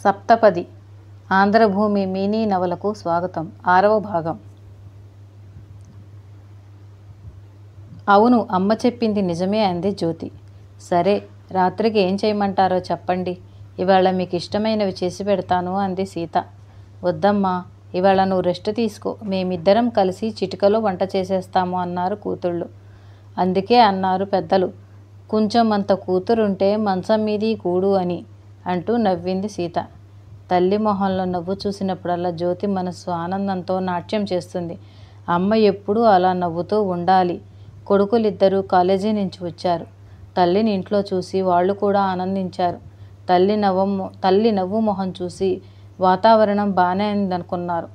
సప్తపది Andhra Bhoomi mini నవలకు స్వాగతం. 6వ భాగం. అవును, అమ్మ చెప్పింది నిజమే అంది జ్యోతి. సరే, రాత్రికి ఏం చేయమంటారో చెప్పండి, ఇవాళ మీకు ఇష్టమైనవి చేసి పెడతాను అంది సీత. వద్దమ్మా, ఇవాళ నువ్వు రెస్ట్ తీసుకో, మేమిద్దరం కలిసి చిటికలో వంట చేసేస్తాము అన్నారు కూతుళ్ళు. అందుకే అన్నారు పెద్దలు, కొంచెం అంత కూతురుంటే మంచం మీది కూడు అని అంటూ నవ్వింది సీత. తల్లి మొహంలో నవ్వు చూసినప్పుడల్లా జ్యోతి మనస్సు ఆనందంతో నాట్యం చేస్తుంది. అమ్మ ఎప్పుడూ అలా నవ్వుతూ ఉండాలి. కొడుకులిద్దరూ కాలేజీ నుంచి వచ్చారు. తల్లిని ఇంట్లో చూసి వాళ్ళు కూడా ఆనందించారు. తల్లి నవ్వు మొహం చూసి వాతావరణం బాగానే ఉందనుకున్నారు.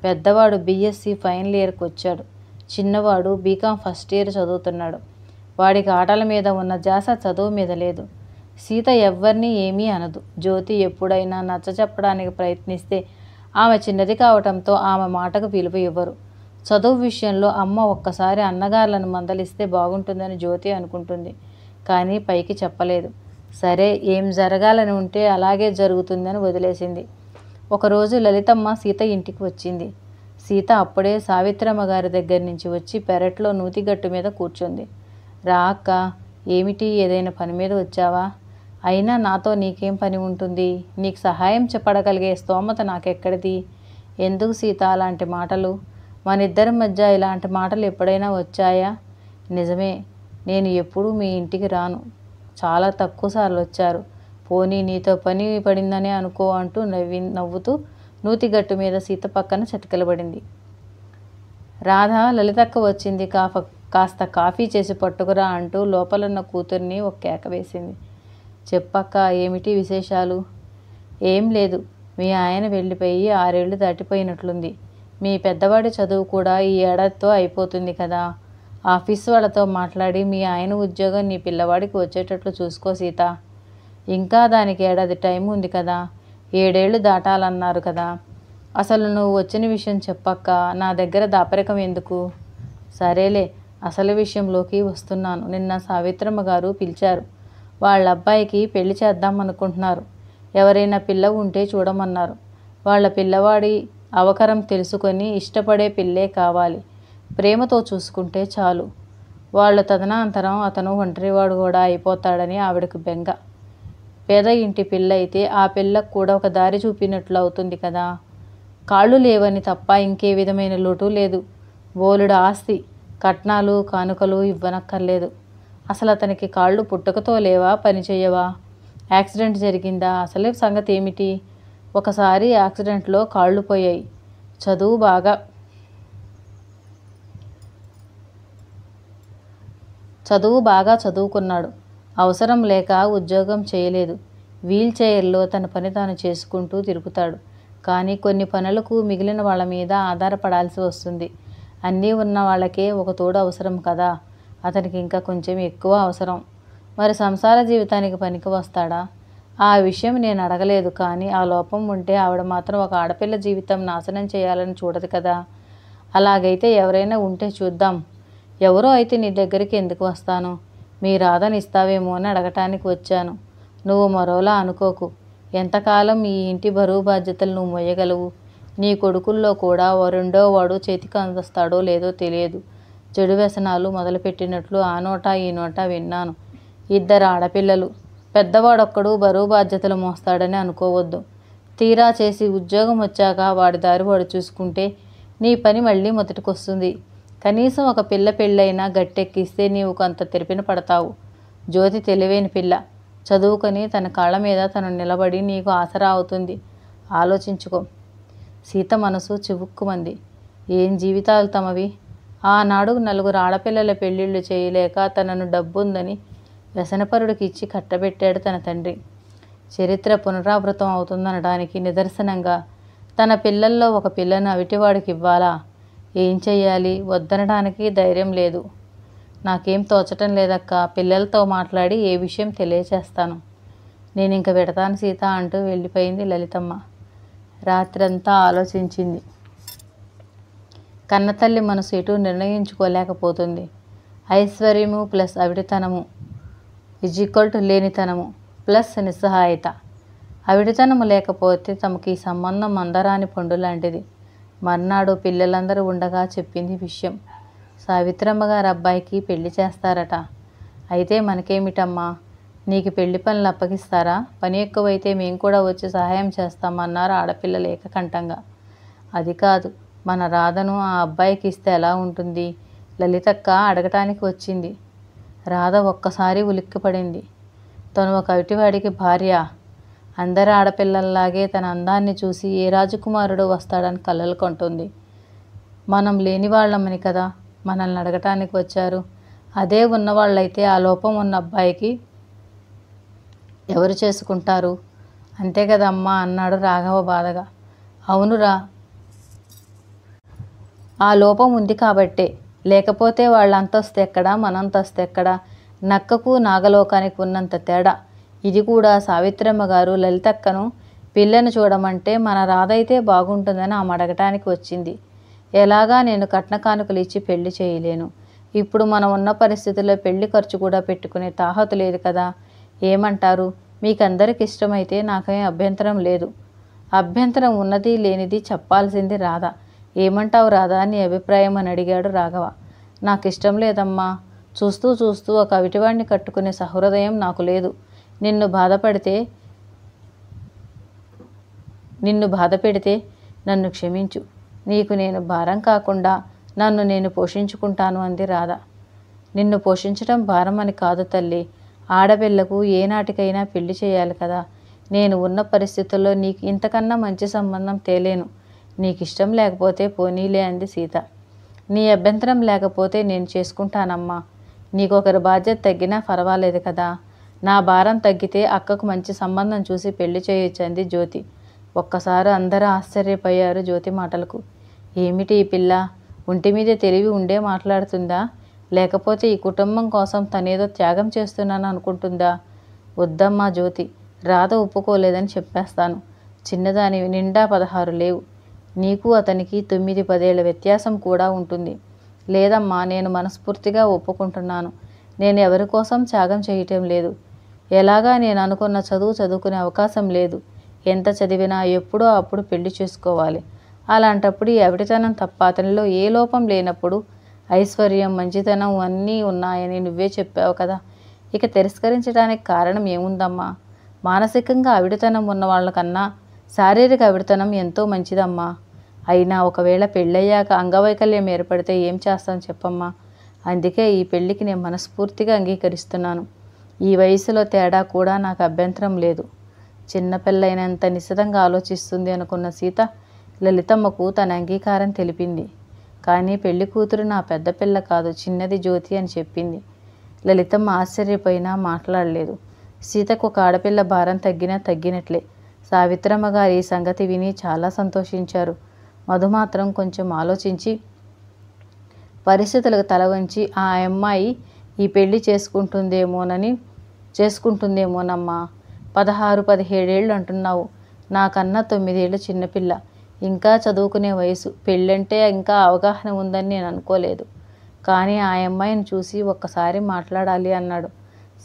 పెద్దవాడు బీఎస్సీ ఫైనల్ ఇయర్కి వచ్చాడు. చిన్నవాడు బీకాం ఫస్ట్ ఇయర్ చదువుతున్నాడు. వాడికి ఆటల మీద ఉన్న ధ్యాస చదువు మీద లేదు. సీత ఎవ్వరినీ ఏమీ అనదు. జ్యోతి ఎప్పుడైనా నచ్చచెప్పడానికి ప్రయత్నిస్తే ఆమె చిన్నది కావటంతో ఆమె మాటకు విలువ ఇవ్వరు. చదువు విషయంలో అమ్మ ఒక్కసారి అన్నగారులను మందలిస్తే బాగుంటుందని జ్యోతి అనుకుంటుంది. కానీ పైకి చెప్పలేదు. సరే, ఏం జరగాలని ఉంటే అలాగే జరుగుతుందని వదిలేసింది. ఒకరోజు లలితమ్మ సీత ఇంటికి వచ్చింది. సీత అప్పుడే సావిత్రమ్మ గారి దగ్గర నుంచి వచ్చి పెరట్లో నూతిగట్టు మీద కూర్చుంది. రా అక్క, ఏమిటి, ఏదైనా పని మీద వచ్చావా? అయినా నాతో నీకేం పని ఉంటుంది? నీకు సహాయం చెప్పడగలిగే స్తోమత నాకెక్కడిది? ఎందుకు సీత అలాంటి మాటలు? మనిద్దరి మధ్య ఇలాంటి మాటలు ఎప్పుడైనా వచ్చాయా? నిజమే, నేను ఎప్పుడూ మీ ఇంటికి రాను. చాలా తక్కువ సార్లు వచ్చారు. పోనీ నీతో పని పడిందనే అనుకో అంటూ నవ్వుతూ నూతిగట్టు మీద సీత పక్కన చతికిలబడింది. రాధ, లలితక్క వచ్చింది, కాస్త కాఫీ చేసి పట్టుకురా అంటూ లోపలున్న కూతుర్ని ఒక కేక వేసింది. చెప్పక్క, ఏమిటి విశేషాలు? ఏం లేదు, మీ ఆయన వెళ్ళిపోయి 6 ఏళ్ళు దాటిపోయినట్లుంది. మీ పెద్దవాడి చదువు కూడా ఈ ఏడాదితో అయిపోతుంది కదా. ఆఫీస్ వాళ్ళతో మాట్లాడి మీ ఆయన ఉద్యోగం నీ పిల్లవాడికి వచ్చేటట్లు చూసుకో సీత. ఇంకా దానికి ఏడాది టైం ఉంది కదా. 7 ఏళ్ళు దాటాలన్నారు కదా. అసలు నువ్వు వచ్చిన విషయం చెప్పక్క, నా దగ్గర దాపరికం ఎందుకు? సరేలే, అసలు విషయంలోకి వస్తున్నాను. నిన్న సావిత్రమ్మ గారు పిలిచారు. వాళ్ళ అబ్బాయికి పెళ్లి చేద్దామనుకుంటున్నారు. ఎవరైనా పిల్ల ఉంటే చూడమన్నారు. వాళ్ళ పిల్లవాడి అవకరం తెలుసుకొని ఇష్టపడే పిల్లే కావాలి. ప్రేమతో చూసుకుంటే చాలు. వాళ్ళ తదనంతరం అతను ఒంటరివాడు కూడా అయిపోతాడని ఆవిడకు బెంగ. పేద ఇంటి పిల్ల అయితే ఆ పిల్లకు కూడా ఒక దారి చూపినట్లు అవుతుంది కదా. కాళ్ళు లేవని తప్ప ఇంకే విధమైన లోటు లేదు. బోలెడు ఆస్తి, కట్నాలు కానుకలు ఇవ్వనక్కర్లేదు. అసలు అతనికి కాళ్ళు పుట్టుకతో లేవా, పని చేయవా? యాక్సిడెంట్ జరిగిందా? అసలే సంగతి ఏమిటి? ఒకసారి యాక్సిడెంట్లో కాళ్ళు పోయాయి. చదువు బాగా చదువుకున్నాడు. అవసరం లేక ఉద్యోగం చేయలేదు. వీల్ చైర్లో తన పని తాను చేసుకుంటూ తిరుగుతాడు. కానీ కొన్ని పనులకు మిగిలిన వాళ్ళ మీద ఆధారపడాల్సి వస్తుంది. అన్నీ ఉన్న వాళ్ళకే ఒక తోడు అవసరం కదా. అతనికి ఇంకా కొంచెం ఎక్కువ అవసరం. మరి సంసార జీవితానికి పనికి వస్తాడా? ఆ విషయం నేను అడగలేదు. కానీ ఆ లోపం ఉంటే ఆవిడ మాత్రం ఒక ఆడపిల్ల జీవితం నాశనం చేయాలని చూడదు కదా. అలాగైతే ఎవరైనా ఉంటే చూద్దాం. ఎవరో అయితే నీ దగ్గరికి ఎందుకు వస్తాను? మీ రాధని ఇస్తావేమో అని అడగటానికి వచ్చాను. నువ్వు మరోలా అనుకోకు. ఎంతకాలం ఈ ఇంటి బరువు బాధ్యతలు నువ్వు మోయగలవు? నీ కొడుకుల్లో కూడా రెండో వాడు చేతికి అందిస్తాడో లేదో తెలియదు. చెడు వ్యసనాలు మొదలుపెట్టినట్లు ఆ నోటా ఈ నోటా విన్నాను. 2 ఆడపిల్లలు. పెద్దవాడొక్కడు బరువు బాధ్యతలు మోస్తాడని అనుకోవద్దు. తీరా చేసి ఉద్యోగం వచ్చాక వాడి దారి వాడు చూసుకుంటే నీ పని మళ్ళీ మొదటికొస్తుంది. కనీసం ఒక పిల్ల పెళ్ళైనా గట్టెక్కిస్తే నీవు కొంత తెరిపిన పడతావు. జ్యోతి తెలివైన పిల్ల. చదువుకొని తన కాళ్ళ మీద తను నిలబడి నీకు ఆసరా అవుతుంది. ఆలోచించుకో. సీత మనసు చివుక్కుమంది. ఏం జీవితాలు తమవి! ఆనాడు 4 ఆడపిల్లల పెళ్ళిళ్ళు చేయలేక తనను డబ్బుందని వ్యసనపరుడికి ఇచ్చి కట్టబెట్టాడు తన తండ్రి. చరిత్ర పునరావృతం అవుతుందనడానికి నిదర్శనంగా తన పిల్లల్లో ఒక పిల్లను అవిటివాడికి ఇవ్వాలా? ఏం చెయ్యాలి? వద్దనడానికి ధైర్యం లేదు. నాకేం తోచటం లేదక్క. పిల్లలతో మాట్లాడి ఏ విషయం తెలియచేస్తాను. నేను ఇంక పెడతాను సీత అంటూ వెళ్ళిపోయింది లలితమ్మ. రాత్రంతా ఆలోచించింది. కన్నతల్లి మనసు ఎటు నిర్ణయించుకోలేకపోతుంది. ఐశ్వర్యము ప్లస్ అవిటితనము = లేనితనము ప్లస్ నిస్సహాయత. అవిడితనము లేకపోతే తమకి ఈ సంబంధం మందరాని పండు లాంటిది. మర్నాడు పిల్లలందరూ ఉండగా చెప్పింది విషయం. సావిత్రమ్మ గారి అబ్బాయికి పెళ్లి చేస్తారట. అయితే మనకేమిటమ్మా, నీకు పెళ్లి పనులు అప్పగిస్తారా? పని ఎక్కువైతే మేం కూడా వచ్చి సహాయం చేస్తామన్నారు ఆడపిల్లలు ఏకకంఠంగా. అది కాదు, మన రాధను ఆ అబ్బాయికి ఇస్తే ఎలా ఉంటుంది? లలితక్క అడగటానికి వచ్చింది. రాధ ఒక్కసారి ఉలిక్కిపడింది. తను ఒక అవిటివాడికి భార్య. అందరి ఆడపిల్లల్లాగే తన అందాన్ని చూసి ఏ రాజకుమారుడు వస్తాడని కలలు కొంటుంది. మనం లేనివాళ్ళమని కదా మనల్ని అడగటానికి వచ్చారు. అదే ఉన్నవాళ్ళైతే ఆ లోపం ఉన్న అబ్బాయికి ఎవరు చేసుకుంటారు? అంతే కదమ్మా అన్నాడు రాఘవ బాధగా. అవునురా, ఆ లోపం ఉంది కాబట్టే. లేకపోతే వాళ్ళ అంతస్తు ఎక్కడా, మనంతస్తు ఎక్కడా? నక్కకు నాగలోకానికి ఉన్నంత తేడా. ఇది కూడా సావిత్రమ్మ గారు లలితక్కను పిల్లను చూడమంటే మన రాధైతే బాగుంటుందని ఆమె అడగటానికి వచ్చింది. ఎలాగా నేను కట్న కానుకలు ఇచ్చి పెళ్లి చేయలేను. ఇప్పుడు మనం ఉన్న పరిస్థితుల్లో పెళ్లి ఖర్చు కూడా పెట్టుకునే తాహతు లేదు కదా. ఏమంటారు? మీకందరికి ఇష్టమైతే నాకేం అభ్యంతరం లేదు. అభ్యంతరం ఉన్నది లేనిది చెప్పాల్సింది రాధ. ఏమంటావు రాధా, నీ అభిప్రాయం అని అడిగాడు రాఘవ. నాకు ఇష్టం లేదమ్మా. చూస్తూ చూస్తూ ఒక అవిటివాడిని కట్టుకునే సహృదయం నాకు లేదు. నిన్ను బాధ పెడితే నన్ను క్షమించు. నీకు నేను భారం కాకుండా నన్ను నేను పోషించుకుంటాను అంది రాధ. నిన్ను పోషించడం భారం అని కాదు తల్లి. ఆడపిల్లకు ఏనాటికైనా పెళ్లి చేయాలి కదా. నేను ఉన్న పరిస్థితుల్లో నీకు ఇంతకన్నా మంచి సంబంధం తేలేను. నీకు ఇష్టం లేకపోతే పోనీలే అంది సీత. నీ అభ్యంతరం లేకపోతే నేను చేసుకుంటానమ్మా. నీకొకరి బాధ్యత తగ్గినా పర్వాలేదు కదా. నా భారం తగ్గితే అక్కకు మంచి సంబంధం చూసి పెళ్లి చేయొచ్చు అంది జ్యోతి. ఒక్కసారి అందరూ ఆశ్చర్యపోయారు జ్యోతి మాటలకు. ఏమిటి ఈ పిల్ల? ఒంటి మీద తెలివి ఉండే మాట్లాడుతుందా? లేకపోతే ఈ కుటుంబం కోసం తనేదో త్యాగం చేస్తున్నాను అనుకుంటుందా? వద్దమ్మా జ్యోతి, రాధ ఒప్పుకోలేదని చెప్పేస్తాను. చిన్నదానివి, నిండా 16 లేవు. నీకు అతనికి 9-10 ఏళ్ల వ్యత్యాసం కూడా ఉంటుంది. లేదమ్మా, నేను మనస్ఫూర్తిగా ఒప్పుకుంటున్నాను. నేను ఎవరి కోసం త్యాగం చేయటం లేదు. ఎలాగా నేను అనుకున్న చదువు చదువుకునే అవకాశం లేదు. ఎంత చదివినా ఎప్పుడో అప్పుడు పెళ్లి చేసుకోవాలి. అలాంటప్పుడు ఈ అవిటితనం తప్ప అతనిలో ఏ లోపం లేనప్పుడు ఐశ్వర్యం, మంచితనం అన్నీ ఉన్నాయని నువ్వే చెప్పావు కదా. ఇక తిరస్కరించడానికి కారణం ఏముందమ్మా? మానసికంగా అవిటితనం ఉన్న వాళ్ళకన్నా శారీరక అవిటితనం ఎంతో మంచిదమ్మా. అయినా ఒకవేళ పెళ్ళయ్యాక అంగవైకల్యం ఏర్పడితే ఏం చేస్తాను చెప్పమ్మా. అందుకే ఈ పెళ్ళికి నేను మనస్ఫూర్తిగా అంగీకరిస్తున్నాను. ఈ వయసులో తేడా కూడా నాకు అభ్యంతరం లేదు. చిన్నపిల్లైనంత నిశితంగా ఆలోచిస్తుంది అనుకున్న సీత లలితమ్మకు తన అంగీకారం తెలిపింది. కానీ పెళ్లి కూతురు నా పెద్ద పిల్ల కాదు, చిన్నది జ్యోతి అని చెప్పింది. లలితమ్మ ఆశ్చర్యపోయినా మాట్లాడలేదు. సీతకు ఒక ఆడపిల్ల భారం తగ్గినా తగ్గినట్లే. సావిత్రమ్మ గారు ఈ సంగతి విని చాలా సంతోషించారు. మధు మాత్రం కొంచెం ఆలోచించి పరిస్థితులకు తల వంచి ఆ అమ్మాయి ఈ పెళ్లి చేసుకుంటుందేమోనమ్మా. 16-17 ఏళ్ళు అంటున్నావు. నాకన్నా 9 ఏళ్ళు చిన్నపిల్ల. ఇంకా చదువుకునే వయసు. పెళ్ళంటే ఇంకా అవగాహన ఉందని నేను అనుకోలేదు. కానీ ఆ అమ్మాయిని చూసి ఒక్కసారి మాట్లాడాలి అన్నాడు.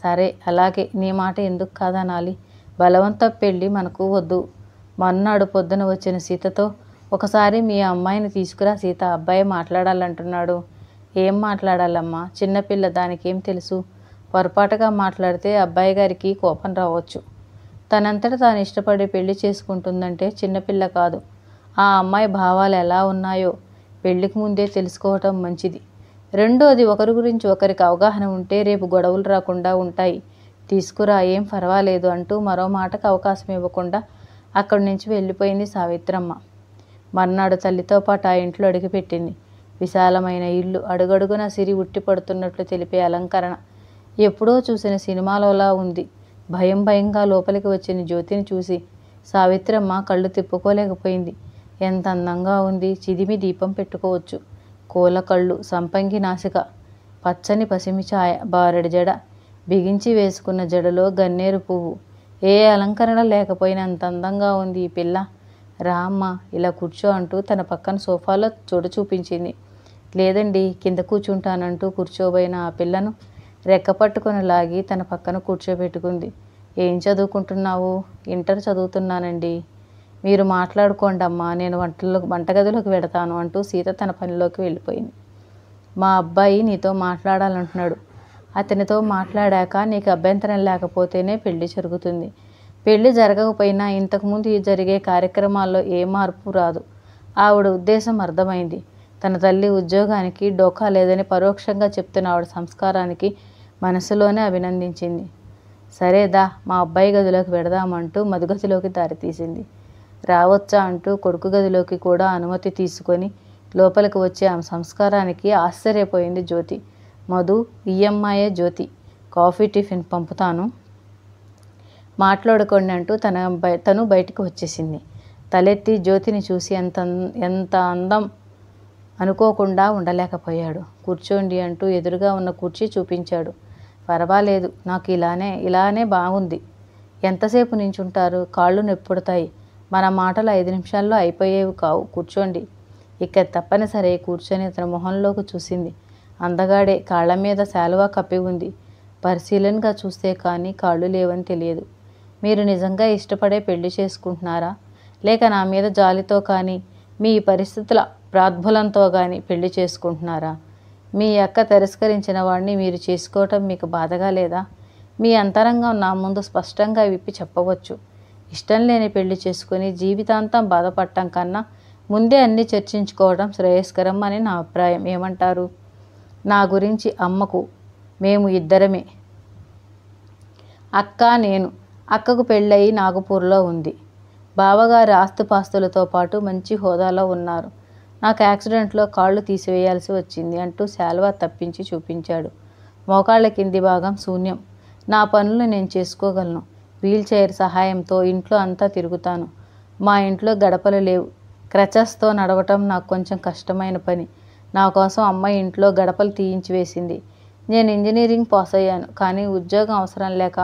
సరే అలాగే, నీ మాట ఎందుకు కాదనాలి. బలవంత పెళ్ళి మనకు వద్దు. మర్నాడు పొద్దున వచ్చిన సీతతో, ఒకసారి మీ అమ్మాయిని తీసుకురా సీత, అబ్బాయి మాట్లాడాలంటున్నాడు. ఏం మాట్లాడాలమ్మా? చిన్నపిల్ల, దానికేం తెలుసు? పొరపాటుగా మాట్లాడితే అబ్బాయి గారికి కోపం రావచ్చు. తనంతట తాను ఇష్టపడి పెళ్లి చేసుకుంటుందంటే చిన్నపిల్ల కాదు. ఆ అమ్మాయి భావాలు ఎలా ఉన్నాయో పెళ్లికి ముందే తెలుసుకోవటం మంచిది. రెండోది, ఒకరి గురించి ఒకరికి అవగాహన ఉంటే రేపు గొడవలు రాకుండా ఉంటాయి. తీసుకురా, ఏం పర్వాలేదు అంటూ మరో మాటకు అవకాశం ఇవ్వకుండా అక్కడి నుంచి వెళ్ళిపోయింది సావిత్రమ్మ. మర్నాడు తల్లితో పాటు ఆ ఇంట్లో అడుగుపెట్టింది. విశాలమైన ఇల్లు, అడుగడుగున సిరి ఉట్టి పడుతున్నట్లు తెలిపే అలంకరణ. ఎప్పుడో చూసిన సినిమాలోలా ఉంది. భయం భయంగా లోపలికి వచ్చిన జ్యోతిని చూసి సావిత్రమ్మ కళ్ళు తిప్పుకోలేకపోయింది. ఎంత అందంగా ఉంది. చిదిమి దీపం పెట్టుకోవచ్చు. కోల కళ్ళు, సంపంగి నాసిక, పచ్చని పసిమి ఛాయ, బారెడు జడ, బిగించి వేసుకున్న జడలో గన్నేరు పువ్వు. ఏ అలంకరణ లేకపోయినా అంత అందంగా ఉంది ఈ పిల్ల. రా అమ్మ, ఇలా కూర్చో అంటూ తన పక్కన సోఫాలో చోటు చూపించింది. లేదండి, కింద కూర్చుంటానంటూ కూర్చోబోయిన ఆ పిల్లను రెక్కపట్టుకొని లాగి తన పక్కన కూర్చోబెట్టుకుంది. ఏం చదువుకుంటున్నావు? ఇంటర్ చదువుతున్నానండి. మీరు మాట్లాడుకోండి అమ్మా, నేను వంటగదిలోకి వెడతాను అంటూ సీత తన పనిలోకి వెళ్ళిపోయింది. మా అబ్బాయి నీతో మాట్లాడాలంటున్నాడు. అతనితో మాట్లాడాక నీకు అభ్యంతరం లేకపోతేనే పెళ్లి జరుగుతుంది. పెళ్లి జరగకపోయినా ఇంతకుముందు జరిగే కార్యక్రమాల్లో ఏ మార్పు రాదు. ఆవిడ ఉద్దేశం అర్థమైంది. తన తల్లి ఉద్యోగానికి డోకా లేదని పరోక్షంగా చెప్తున్న ఆవిడ సంస్కారానికి మనసులోనే అభినందించింది. సరేదా, మా అబ్బాయి గదిలోకి వెడదామంటూ మధుగదిలోకి దారితీసింది. రావచ్చా అంటూ కొడుకు గదిలోకి కూడా అనుమతి తీసుకొని లోపలికి వచ్చే ఆమె సంస్కారానికి ఆశ్చర్యపోయింది జ్యోతి. మధు, ఈ అమ్మాయే జ్యోతి, కాఫీ టిఫిన్ పంపుతాను, మాట్లాడుకోండి అంటూ తను బయటకు వచ్చేసింది. తలెత్తి జ్యోతిని చూసి ఎంత అందం అనుకోకుండా ఉండలేకపోయాడు. కూర్చోండి అంటూ ఎదురుగా ఉన్న కుర్చీ చూపించాడు. పర్వాలేదు, నాకు ఇలానే బాగుంది. ఎంతసేపు నించుంటారు? కాళ్ళు నొప్పుడతాయి. మన మాటలు 5 నిమిషాల్లో అయిపోయేవి కావు. కూర్చోండి. ఇక తప్పనిసరి కూర్చొని తన మొహంలోకి చూసింది. అందగాడే, కాళ్ళ మీద శాలువా కప్పి ఉంది. పరిశీలనగా చూస్తే కానీ కాళ్ళు లేవని తెలియదు. మీరు నిజంగా ఇష్టపడే పెళ్లి చేసుకుంటున్నారా, లేక నా మీద జాలితో కానీ మీ పరిస్థితుల ప్రాద్బలంతో కానీ పెళ్లి చేసుకుంటున్నారా? మీ అక్క తిరస్కరించిన వాడిని మీరు చేసుకోవటం మీకు బాధగా లేదా? మీ అంతరంగం నా ముందు స్పష్టంగా విప్పి చెప్పవచ్చు. ఇష్టం లేని పెళ్లి చేసుకుని జీవితాంతం బాధపడటం కన్నా ముందే అన్నీ చర్చించుకోవడం శ్రేయస్కరం అని నా అభిప్రాయం. ఏమంటారు? నా గురించి అమ్మకు, మేము ఇద్దరమే, అక్క నేను. అక్కకు పెళ్ళయి నాగపూర్లో ఉంది. బావగారి ఆస్తిపాస్తులతో పాటు మంచి హోదాలో ఉన్నారు. నాకు యాక్సిడెంట్లో కాళ్ళు తీసివేయాల్సి వచ్చింది అంటూ శాలువా తప్పించి చూపించాడు. మోకాళ్ళ కింది భాగం శూన్యం. నా పనులు నేను చేసుకోగలను. వీల్ చైర్ సహాయంతో ఇంట్లో అంతా తిరుగుతాను. మా ఇంట్లో గడపలు లేవు. క్రచెస్తో నడవటం నాకు కొంచెం కష్టమైన పని. నా కోసం అమ్మ ఇంట్లో గడపలు తీయించి వేసింది. నేను ఇంజనీరింగ్ పాస్ అయ్యాను, కానీ ఉద్యోగం అవసరం లేక,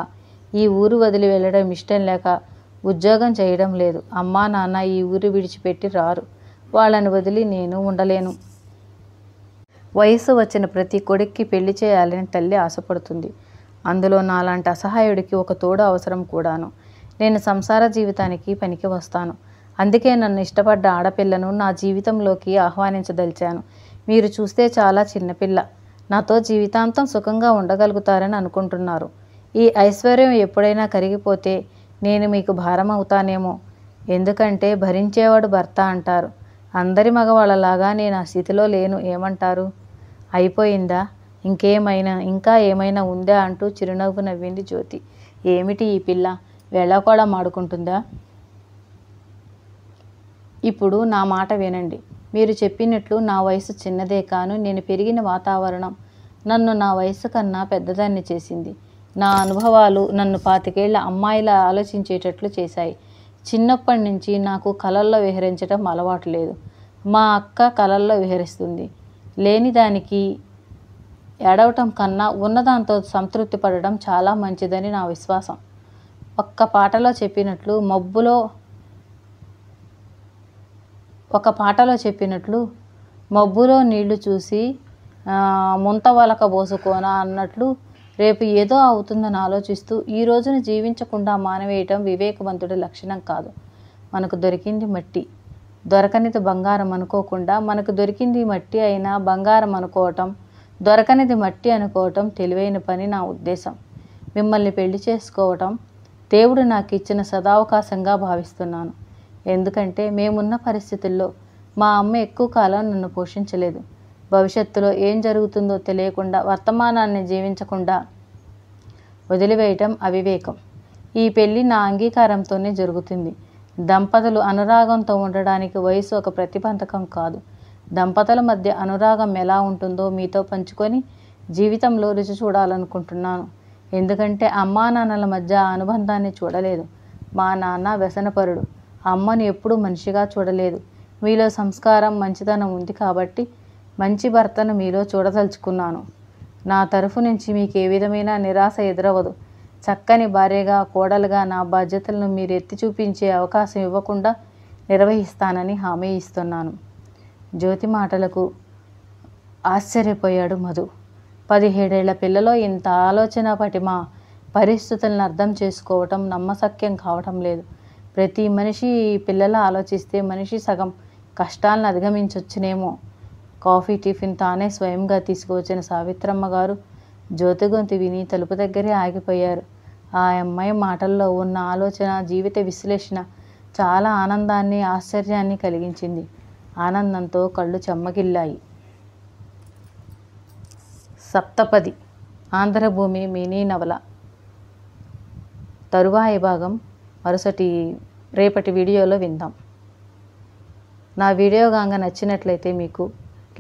ఈ ఊరు వదిలి వెళ్ళడం ఇష్టం లేక ఉద్యోగం చేయడం లేదు. అమ్మా నాన్న ఈ ఊరు విడిచిపెట్టి రారు. వాళ్ళని వదిలి నేను ఉండలేను. వయసు వచ్చిన ప్రతి కొడుక్కి పెళ్లి చేయాలని తల్లి ఆశపడుతుంది. అందులో నాలాంటి అసహాయుడికి ఒక తోడు అవసరం కూడాను. నేను సంసార జీవితానికి పనికి వస్తాను. అందుకే నన్ను ఇష్టపడ్డ ఆడపిల్లను నా జీవితంలోకి ఆహ్వానించదలిచాను. మీరు చూస్తే చాలా చిన్నపిల్ల. నాతో జీవితాంతం సుఖంగా ఉండగలుగుతారని అనుకుంటున్నారు. ఈ ఐశ్వర్యం ఎప్పుడైనా కరిగిపోతే నేను మీకు భారం అవుతానేమో. ఎందుకంటే భరించేవాడు భర్త అంటారు. అందరి మగవాళ్ళలాగా నేను ఆ స్థితిలో లేను. ఏమంటారు? అయిపోయిందా? ఇంకా ఏమైనా ఉందా అంటూ చిరునవ్వు నవ్వింది జ్యోతి. ఏమిటి ఈ పిల్ల వేళాకోళం ఆడుకుంటుందా? ఇప్పుడు నా మాట వినండి. మీరు చెప్పినట్లు నా వయసు చిన్నదే కాను, నేను పెరిగిన వాతావరణం నన్ను నా వయసు కన్నా పెద్దదాన్ని చేసింది. నా అనుభవాలు నన్ను 25 ఏళ్ల అమ్మాయిలా ఆలోచించేటట్లు చేశాయి. చిన్నప్పటి నుంచి నాకు కలల్లో విహరించడం అలవాటు లేదు. మా అక్క కలల్లో విహరిస్తుంది. లేని దానికి ఏడవటం కన్నా ఉన్నదాంతో సంతృప్తి పడడం చాలా మంచిదని నా విశ్వాసం. ఒక పాటలో చెప్పినట్లు మబ్బులో నీళ్లు చూసి ముంతవలక పోసుకోనా అన్నట్లు రేపు ఏదో అవుతుందని ఆలోచిస్తూ ఈ రోజును జీవించకుండా మానవేయటం వివేకవంతుడి లక్షణం కాదు. మనకు దొరికింది మట్టి, దొరకనిది బంగారం అనుకోకుండా మనకు దొరికింది మట్టి అయినా బంగారం అనుకోవటం, దొరకనిది మట్టి అనుకోవటం తెలివైన పని నా ఉద్దేశం. మిమ్మల్ని పెళ్లి చేసుకోవటం దేవుడు నాకు ఇచ్చిన సదావకాశంగా భావిస్తున్నాను. ఎందుకంటే మేమున్న పరిస్థితుల్లో మా అమ్మ ఎక్కువ కాలం నన్ను పోషించలేదు. భవిష్యత్తులో ఏం జరుగుతుందో తెలియకుండా వర్తమానాన్ని జీవించకుండా వదిలివేయటం అవివేకం. ఈ పెళ్ళి నా అంగీకారంతోనే జరుగుతుంది. దంపతులు అనురాగంతో ఉండడానికి వయసు ఒక ప్రతిబంధకం కాదు. దంపతుల మధ్య అనురాగం ఎలా ఉంటుందో మీతో పంచుకొని జీవితంలో రుచి చూడాలనుకుంటున్నాను. ఎందుకంటే అమ్మా నాన్నల మధ్య ఆ అనుబంధాన్ని చూడలేదు. మా నాన్న వ్యసనపరుడు. అమ్మను ఎప్పుడూ మనిషిగా చూడలేదు. మీలో సంస్కారం, మంచితనం ఉంది కాబట్టి మంచి భర్తను మీలో చూడదలుచుకున్నాను. నా తరఫు నుంచి మీకు ఏ విధమైన నిరాశ ఎదురవదు. చక్కని భార్యగా, కోడలుగా నా బాధ్యతలను మీరు ఎత్తి చూపించే అవకాశం ఇవ్వకుండా నిర్వహిస్తానని హామీ ఇస్తున్నాను. జ్యోతి మాటలకు ఆశ్చర్యపోయాడు మధు. 17 ఏళ్ల పిల్లలో ఇంత ఆలోచన పటిమ పరిస్థితులను అర్థం చేసుకోవటం నమ్మశక్యం కావటం లేదు. ప్రతి మనిషి పిల్లల ఆలోచిస్తే మనిషి సగం కష్టాలను అధిగమించవచ్చునేమో. కాఫీ టిఫిన్ తానే స్వయంగా తీసుకువచ్చిన సావిత్రమ్మ గారు జ్యోతి గొంతు విని తలుపు దగ్గరే ఆగిపోయారు. ఆ అమ్మాయి మాటల్లో ఉన్న ఆలోచన, జీవిత విశ్లేషణ చాలా ఆనందాన్ని, ఆశ్చర్యాన్ని కలిగించింది. ఆనందంతో కళ్ళు చెమ్మగిల్లాయి. సప్తపది ఆంధ్రభూమి మినీ నవల తరువాయి భాగం రేపటి వీడియోలో విందాం. నా వీడియో కనుక నచ్చినట్లయితే మీకు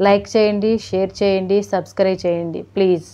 లైక్ చేయండి, షేర్ చేయండి, సబ్స్క్రైబ్ చేయండి ప్లీజ్.